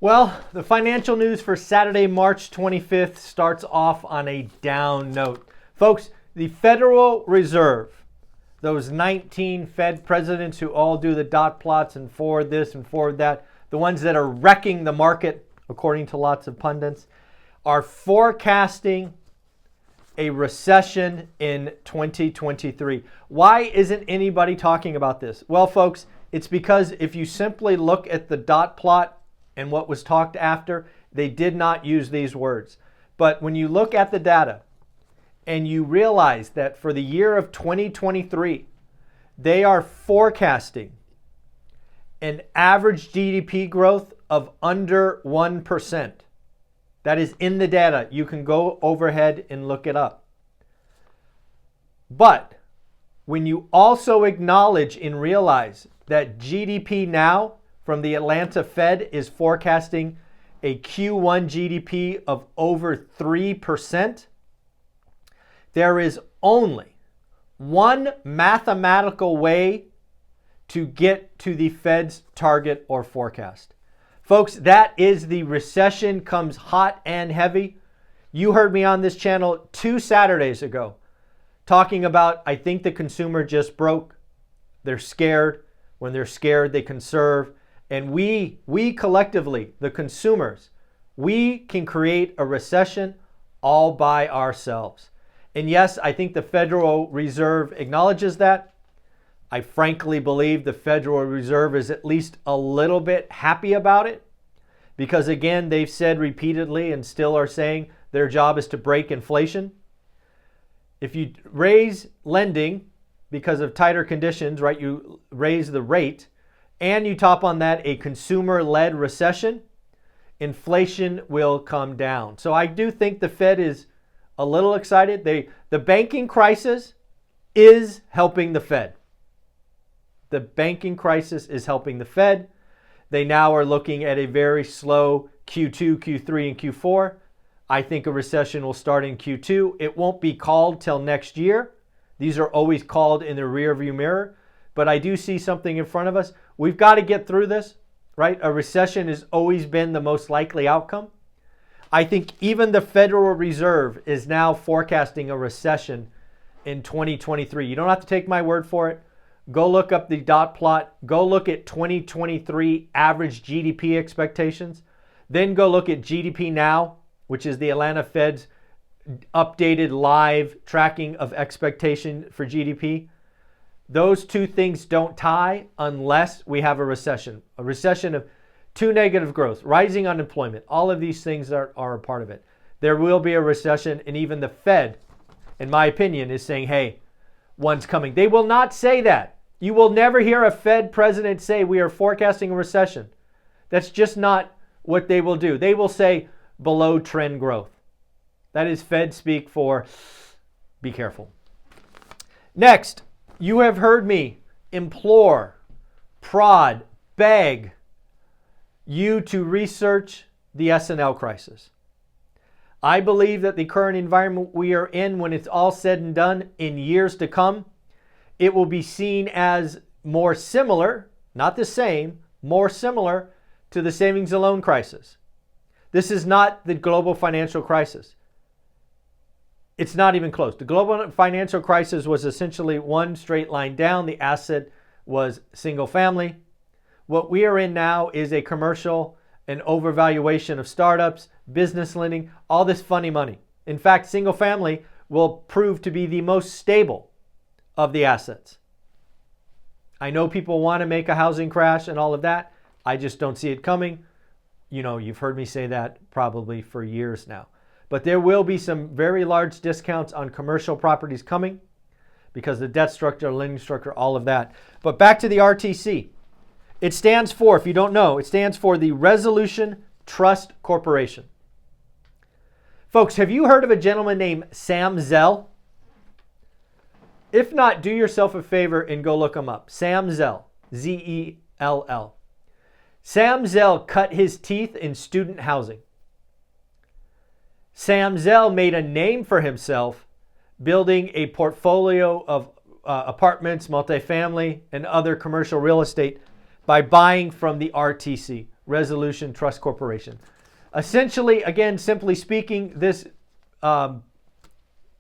Well, the financial news for Saturday, March 25th starts off on a down note. Folks, the Federal Reserve, those 19 Fed presidents who all do the dot plots and forward this and forward that, the ones that are wrecking the market, according to lots of pundits, are forecasting a recession in 2023. Why isn't anybody talking about this? Well, folks, it's because if you simply look at the dot plot and what was talked after, they did not use these words. But when you look at the data and you realize that for the year of 2023, they are forecasting an average GDP growth of under 1%. That is in the data. You can go overhead and look it up. But when you also acknowledge and realize that GDP now from the Atlanta Fed is forecasting a Q1 GDP of over 3%, there is only one mathematical way to get to the Fed's target or forecast. Folks, that is the recession comes hot and heavy. You heard me on this channel 2 Saturdays ago talking about, I think the consumer just broke. They're scared. When they're scared, they conserve. And we collectively, the consumers, we can create a recession all by ourselves. And yes, I think the Federal Reserve acknowledges that. I frankly believe the Federal Reserve is at least a little bit happy about it because, again, they've said repeatedly and still are saying their job is to break inflation. If you raise lending because of tighter conditions, right, you raise the rate, and you top on that a consumer-led recession, inflation will come down. So I do think the Fed is a little excited. The banking crisis is helping the Fed. The banking crisis is helping the Fed. They now are looking at a very slow Q2, Q3, and Q4. I think a recession will start in Q2. It won't be called till next year. These are always called in the rearview mirror. But I do see something in front of us. We've got to get through this, right? A recession has always been the most likely outcome. I think even the Federal Reserve is now forecasting a recession in 2023. You don't have to take my word for it. Go look up the dot plot. Go look at 2023 average GDP expectations. Then go look at GDP Now, which is the Atlanta Fed's updated live tracking of expectation for GDP. Those two things don't tie unless we have a recession of too negative growth, rising unemployment. All of these things are a part of it. There will be a recession, and even the Fed, in my opinion, is saying, hey, one's coming. They will not say that. You will never hear a Fed president say we are forecasting a recession. That's just not what they will do. They will say below trend growth. That is Fed speak for be careful. Next, you have heard me implore, prod, beg you to research the S&L crisis. I believe that the current environment we are in, when it's all said and done in years to come, it will be seen as more similar, not the same, more similar to the savings and loan crisis. This is not the global financial crisis. It's not even close. The global financial crisis was essentially one straight line down. The asset was single family. What we are in now is a commercial and overvaluation of startups, business lending, all this funny money. In fact, single family will prove to be the most stable of the assets. I know people want to make a housing crash and all of that. I just don't see it coming. You know, you've heard me say that probably for years now. But there will be some very large discounts on commercial properties coming because the debt structure, lending structure, all of that. But back to the RTC. It stands for, if you don't know, it stands for the Resolution Trust Corporation. Folks, have you heard of a gentleman named Sam Zell? If not, do yourself a favor and go look him up. Sam Zell, Z-E-L-L. Sam Zell cut his teeth in student housing. Sam Zell made a name for himself building a portfolio of apartments, multifamily, and other commercial real estate by buying from the RTC, Resolution Trust Corporation. Essentially, again, simply speaking, this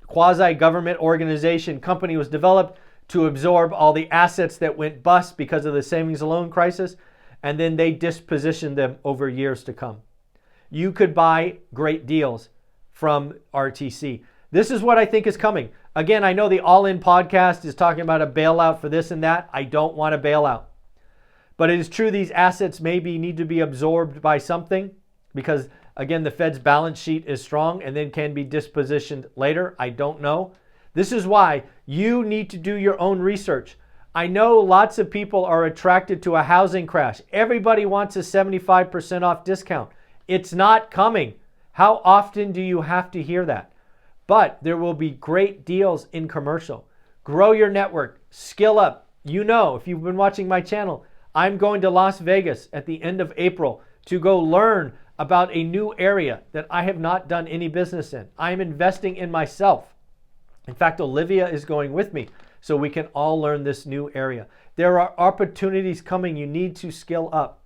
quasi-government organization company was developed to absorb all the assets that went bust because of the savings and loan crisis, and then they dispositioned them over years to come. You could buy great deals from RTC. This is what I think is coming. Again, I know the All In podcast is talking about a bailout for this and that. I don't want a bailout. But it is true these assets maybe need to be absorbed by something because, again, the Fed's balance sheet is strong and then can be dispositioned later. I don't know. This is why you need to do your own research. I know lots of people are attracted to a housing crash. Everybody wants a 75% off discount. It's not coming. How often do you have to hear that? But there will be great deals in commercial. Grow your network. Skill up. You know, if you've been watching my channel, I'm going to Las Vegas at the end of April to go learn about a new area that I have not done any business in. I am investing in myself. In fact, Olivia is going with me so we can all learn this new area. There are opportunities coming. You need to skill up.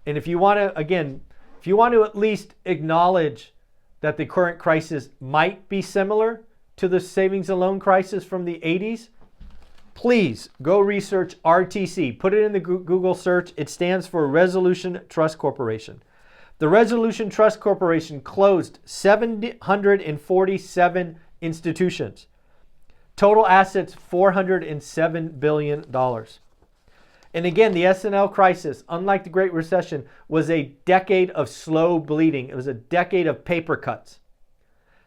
And if you want to, again, if you want to at least acknowledge that the current crisis might be similar to the savings and loan crisis from the 80s, please go research RTC. Put it in the Google search. It stands for Resolution Trust Corporation. The Resolution Trust Corporation closed 747 institutions. Total assets, $407 billion. And again, the S&L crisis, unlike the Great Recession, was a decade of slow bleeding. It was a decade of paper cuts.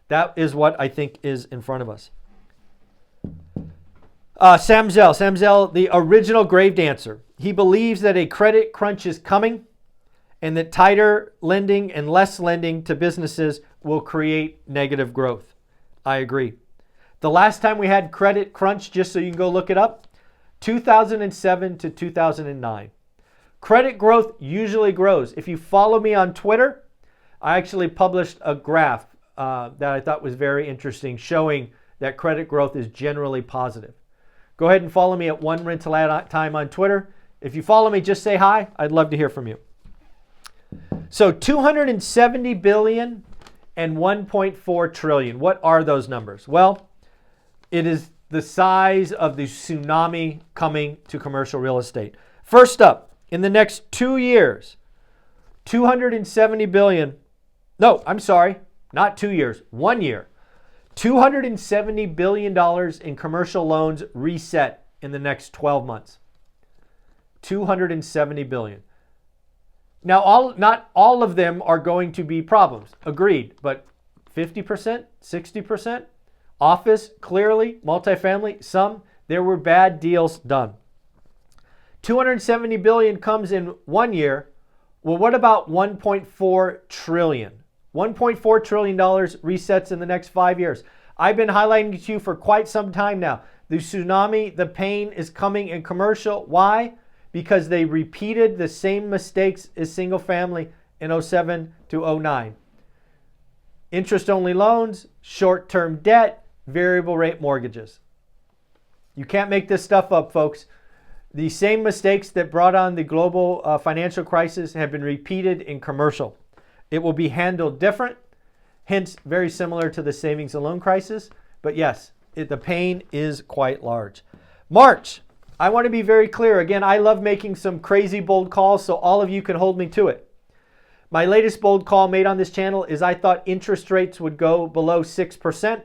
That is what I think is in front of us. Sam Zell, the original grave dancer. He believes that a credit crunch is coming and that tighter lending and less lending to businesses will create negative growth. I agree. The last time we had credit crunch, just so you can go look it up, 2007 to 2009. Credit growth usually grows. If you follow me on Twitter, I actually published a graph that I thought was very interesting, showing that credit growth is generally positive. Go ahead and follow me at One Rental at a Time on Twitter. If you follow me, just say hi. I'd love to hear from you. So 270 billion and 1.4 trillion. What are those numbers? Well, it is the size of the tsunami coming to commercial real estate. First up, in the next 2 years, 270 billion. No, I'm sorry, not 2 years, 1 year. $270 billion in commercial loans reset in the next 12 months. $270 billion. Now, not all of them are going to be problems. Agreed. But 50%, 60%, office, clearly, multifamily, some, there were bad deals done. $270 billion comes in 1 year. Well, what about $1.4 trillion? $1.4 trillion resets in the next 5 years. I've been highlighting to you for quite some time now. The tsunami, the pain is coming in commercial. Why? Because they repeated the same mistakes as single family in 07 to 09. Interest-only loans, short-term debt, variable rate mortgages. You can't make this stuff up, folks. The same mistakes that brought on the global financial crisis have been repeated in commercial. It will be handled different, hence very similar to the savings and loan crisis. But yes, the pain is quite large. March, I want to be very clear. Again, I love making some crazy bold calls, so all of you can hold me to it. My latest bold call made on this channel is I thought interest rates would go below 6%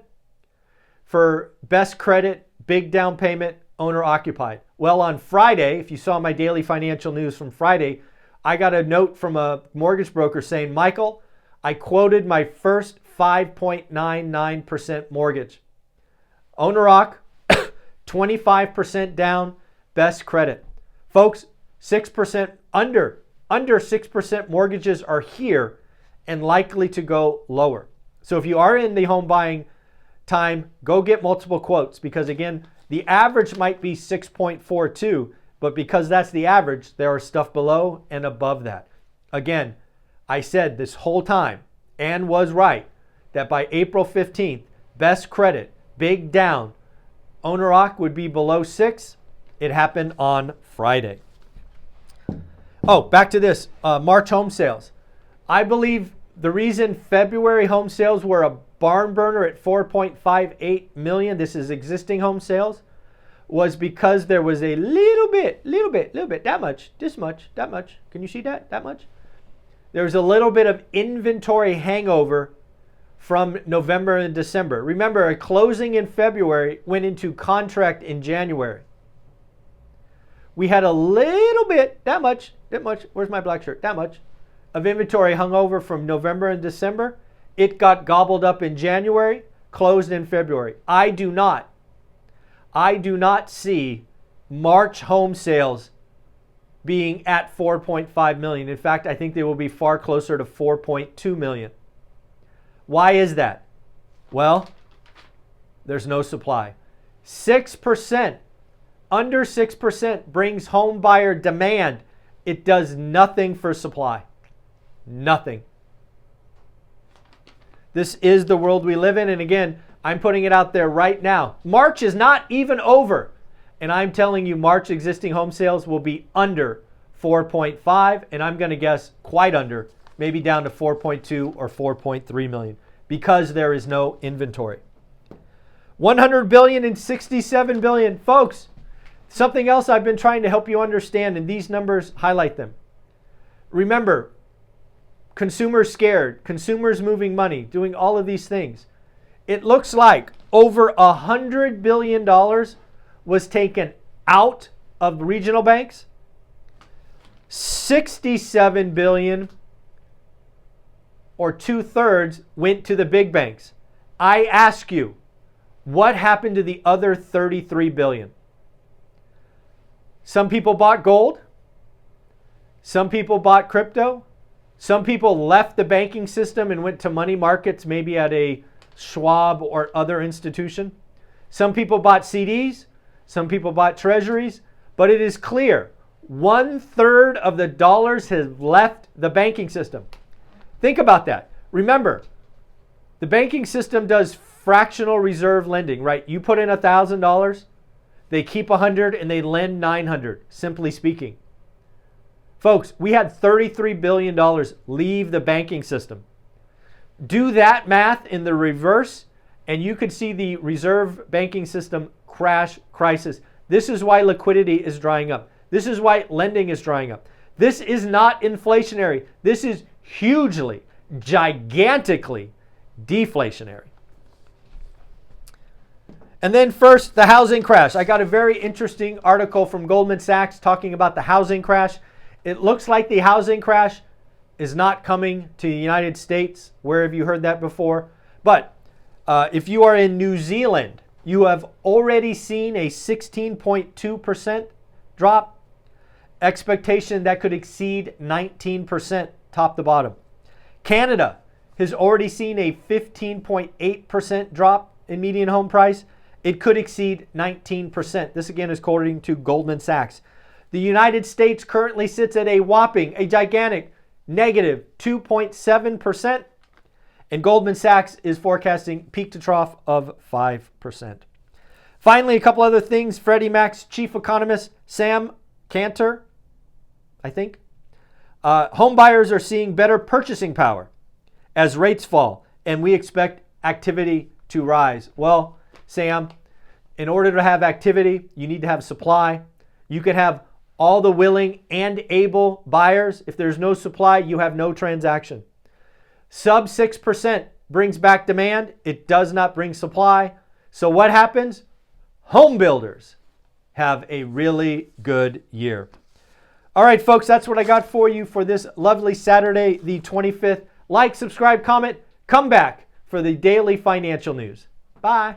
for best credit, big down payment, owner occupied. Well, on Friday, if you saw my daily financial news from Friday, I got a note from a mortgage broker saying, Michael, I quoted my first 5.99% mortgage. Owner occ, 25% down, best credit. Folks, 6% under 6% mortgages are here and likely to go lower. So if you are in the home buying time, go get multiple quotes because again, the average might be 6.42, but because that's the average, there are stuff below and above that. Again, I said this whole time and was right that by April 15th, best credit, big down, owner occ would be below 6. It happened on Friday. Oh, back to this. March home sales. I believe the reason February home sales were a barn burner at 4.58 million, this is existing home sales, was because there was a little bit, that much, this much, that much. Can you see that? That much? There was a little bit of inventory hangover from November and December. Remember, a closing in February went into contract in January. We had a little bit, that much, where's my black shirt? That much of inventory hung over from November and December. It got gobbled up in January, closed in February. I do not see March home sales being at 4.5 million. In fact, I think they will be far closer to 4.2 million. Why is that? Well, there's no supply. 6%, under 6% brings home buyer demand. It does nothing for supply. Nothing. This is the world we live in. And again, I'm putting it out there right now. March is not even over. And I'm telling you, March existing home sales will be under 4.5. And I'm going to guess quite under, maybe down to 4.2 or 4.3 million because there is no inventory. 100 billion and 67 billion. Folks, something else I've been trying to help you understand, and these numbers highlight them. Remember, consumers scared, consumers moving money, doing all of these things. It looks like over $100 billion was taken out of regional banks. 67 billion, or 2/3, went to the big banks. I ask you, what happened to the other 33 billion? Some people bought gold. Some people bought crypto. Some people left the banking system and went to money markets, maybe at a Schwab or other institution. Some people bought CDs. Some people bought treasuries. But it is clear 1/3 of the dollars have left the banking system. Think about that. Remember, the banking system does fractional reserve lending, right? You put in $1,000, they keep 100 and they lend 900, simply speaking. Folks, we had $33 billion leave the banking system. Do that math in the reverse, and you could see the reserve banking system crash crisis. This is why liquidity is drying up. This is why lending is drying up. This is not inflationary. This is hugely, gigantically deflationary. And then first, the housing crash. I got a very interesting article from Goldman Sachs talking about the housing crash. It looks like the housing crash is not coming to the United States. Where have you heard that before? But if you are in New Zealand, you have already seen a 16.2% drop. Expectation that could exceed 19% top to bottom. Canada has already seen a 15.8% drop in median home price. It could exceed 19%. This again is according to Goldman Sachs. The United States currently sits at a whopping, a gigantic negative 2.7%. And Goldman Sachs is forecasting peak to trough of 5%. Finally, a couple other things. Freddie Mac's chief economist, Sam Cantor, I think. Home buyers are seeing better purchasing power as rates fall, and we expect activity to rise. Well, Sam, in order to have activity, you need to have supply. You can have all the willing and able buyers. If there's no supply, you have no transaction. Sub 6% brings back demand. It does not bring supply. So what happens? Home builders have a really good year. All right, folks, that's what I got for you for this lovely Saturday, the 25th. Like, subscribe, comment, come back for the daily financial news. Bye.